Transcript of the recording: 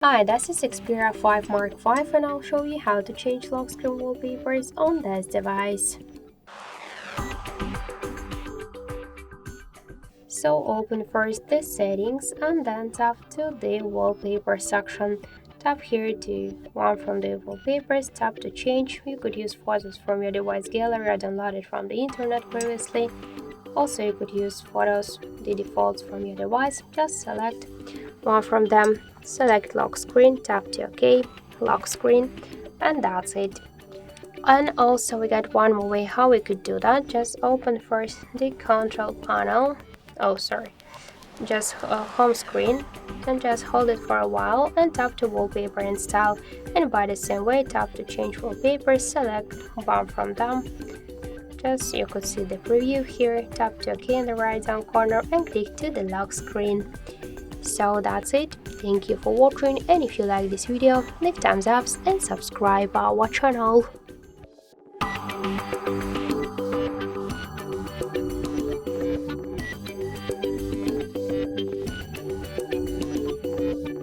Hi, this is Xperia 5 Mark 5 and I'll show you how to change lock screen wallpapers on this device. So open first the settings and then tap to the wallpaper section. Tap here to one from the wallpapers, tap to change. You could use photos from your device gallery or downloaded from the internet previously. Also, you could use photos, the defaults from your device. Just select one from them, select lock screen, tap to OK, lock screen, and that's it. And also we got one more way how we could do that. Just open first the control panel. Oh, sorry. Just home screen. Then just hold it for a while and tap to wallpaper and style. And by the same way, tap to change wallpaper, select one from them. Just you could see the preview here. Tap to OK in the right down corner and click to the lock screen. So that's it. Thank you for watching, and if you like this video, leave thumbs up and subscribe our channel.